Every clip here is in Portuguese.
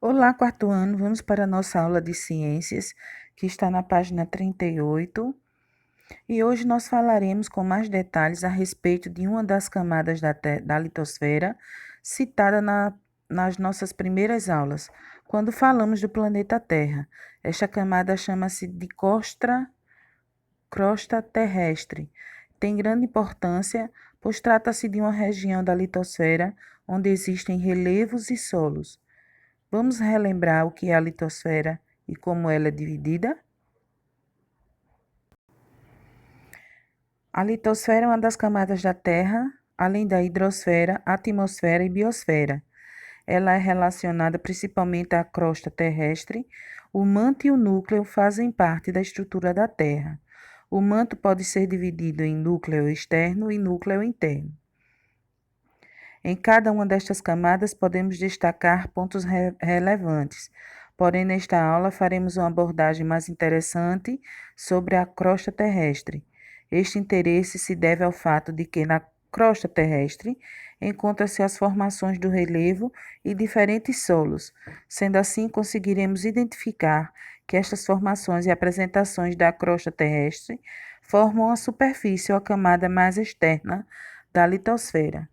Olá, quarto ano, vamos para a nossa aula de ciências, que está na página 38, e hoje nós falaremos com mais detalhes a respeito de uma das camadas da litosfera citada nas nossas primeiras aulas, quando falamos do planeta Terra. Esta camada chama-se de crosta terrestre. Tem grande importância, pois trata-se de uma região da litosfera onde existem relevos e solos. Vamos relembrar o que é a litosfera e como ela é dividida? A litosfera é uma das camadas da Terra, além da hidrosfera, atmosfera e biosfera. Ela é relacionada principalmente à crosta terrestre. O manto e o núcleo fazem parte da estrutura da Terra. O manto pode ser dividido em núcleo externo e núcleo interno. Em cada uma destas camadas podemos destacar pontos relevantes, porém nesta aula faremos uma abordagem mais interessante sobre a crosta terrestre. Este interesse se deve ao fato de que na crosta terrestre encontram-se as formações do relevo e diferentes solos. Sendo assim, conseguiremos identificar que estas formações e apresentações da crosta terrestre formam a superfície ou a camada mais externa da litosfera.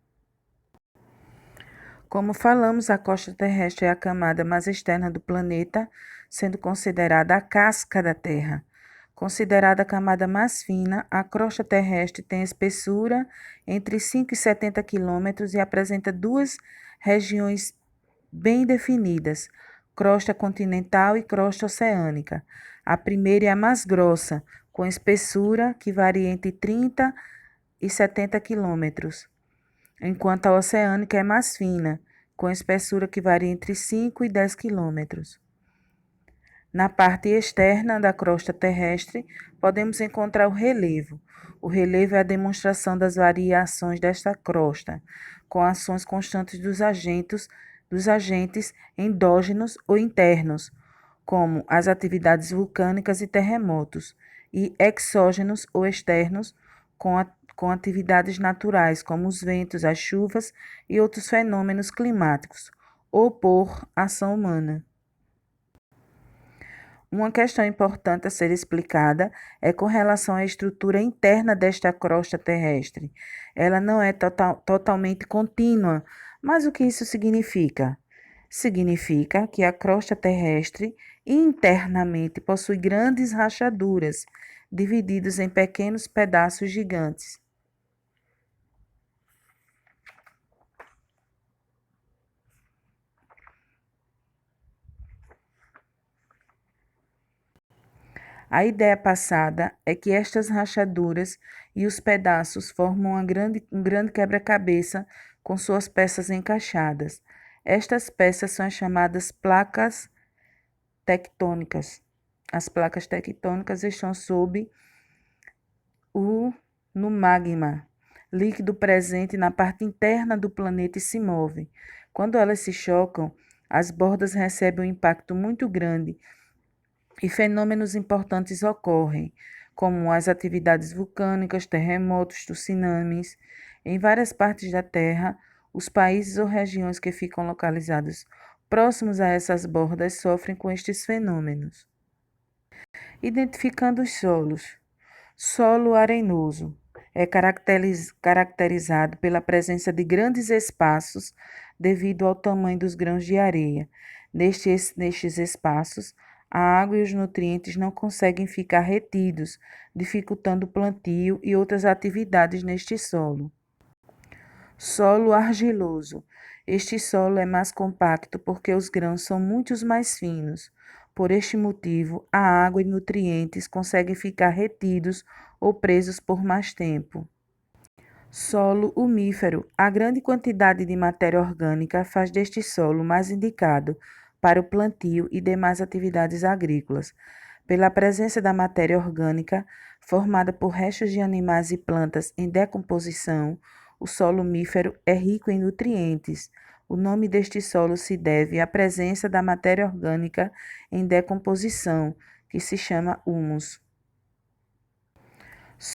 Como falamos, a crosta terrestre é a camada mais externa do planeta, sendo considerada a casca da Terra. Considerada a camada mais fina, a crosta terrestre tem espessura entre 5 e 70 quilômetros e apresenta duas regiões bem definidas: crosta continental e crosta oceânica. A primeira é a mais grossa, com espessura que varia entre 30 e 70 quilômetros, enquanto a oceânica é mais fina, com espessura que varia entre 5 e 10 quilômetros. Na parte externa da crosta terrestre, podemos encontrar o relevo. O relevo é a demonstração das variações desta crosta, com ações constantes dos agentes endógenos ou internos, como as atividades vulcânicas e terremotos, e exógenos ou externos, com atividades naturais, como os ventos, as chuvas e outros fenômenos climáticos, ou por ação humana. Uma questão importante a ser explicada é com relação à estrutura interna desta crosta terrestre. Ela não é totalmente contínua, mas o que isso significa? Significa que a crosta terrestre internamente possui grandes rachaduras, divididas em pequenos pedaços gigantes. A ideia passada é que estas rachaduras e os pedaços formam um grande quebra-cabeça com suas peças encaixadas. Estas peças são as chamadas placas tectônicas. As placas tectônicas estão o, no magma, líquido presente na parte interna do planeta e se move. Quando elas se chocam, as bordas recebem um impacto muito grande e fenômenos importantes ocorrem, como as atividades vulcânicas, terremotos, tsunamis. Em várias partes da Terra, os países ou regiões que ficam localizados próximos a essas bordas sofrem com estes fenômenos. Identificando os solos. Solo arenoso é caracterizado pela presença de grandes espaços devido ao tamanho dos grãos de areia. Nestes espaços, a água e os nutrientes não conseguem ficar retidos, dificultando o plantio e outras atividades neste solo. Solo argiloso. Este solo é mais compacto porque os grãos são muito mais finos. Por este motivo, a água e nutrientes conseguem ficar retidos ou presos por mais tempo. Solo umífero. A grande quantidade de matéria orgânica faz deste solo mais indicado para o plantio e demais atividades agrícolas. Pela presença da matéria orgânica, formada por restos de animais e plantas em decomposição, o solo umífero é rico em nutrientes. O nome deste solo se deve à presença da matéria orgânica em decomposição, que se chama humus.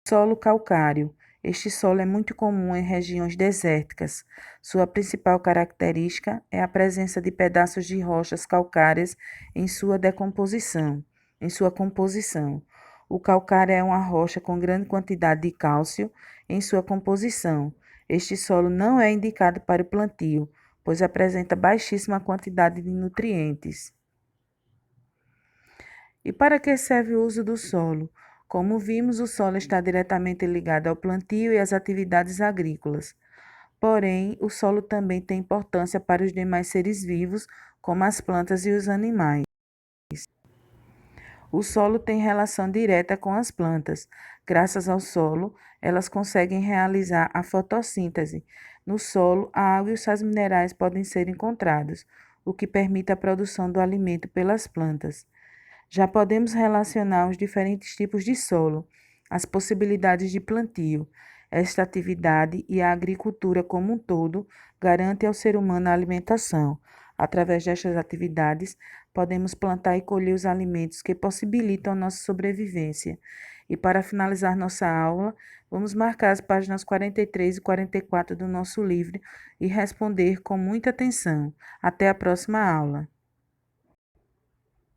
Solo calcário. Este solo é muito comum em regiões desérticas. Sua principal característica é a presença de pedaços de rochas calcárias em sua composição. O calcário é uma rocha com grande quantidade de cálcio em sua composição. Este solo não é indicado para o plantio, pois apresenta baixíssima quantidade de nutrientes. E para que serve o uso do solo? Como vimos, o solo está diretamente ligado ao plantio e às atividades agrícolas. Porém, o solo também tem importância para os demais seres vivos, como as plantas e os animais. O solo tem relação direta com as plantas. Graças ao solo, elas conseguem realizar a fotossíntese. No solo, a água e os sais minerais podem ser encontrados, o que permite a produção do alimento pelas plantas. Já podemos relacionar os diferentes tipos de solo, as possibilidades de plantio. Esta atividade e a agricultura como um todo garante ao ser humano a alimentação. Através destas atividades, podemos plantar e colher os alimentos que possibilitam nossa sobrevivência. E para finalizar nossa aula, vamos marcar as páginas 43 e 44 do nosso livro e responder com muita atenção. Até a próxima aula.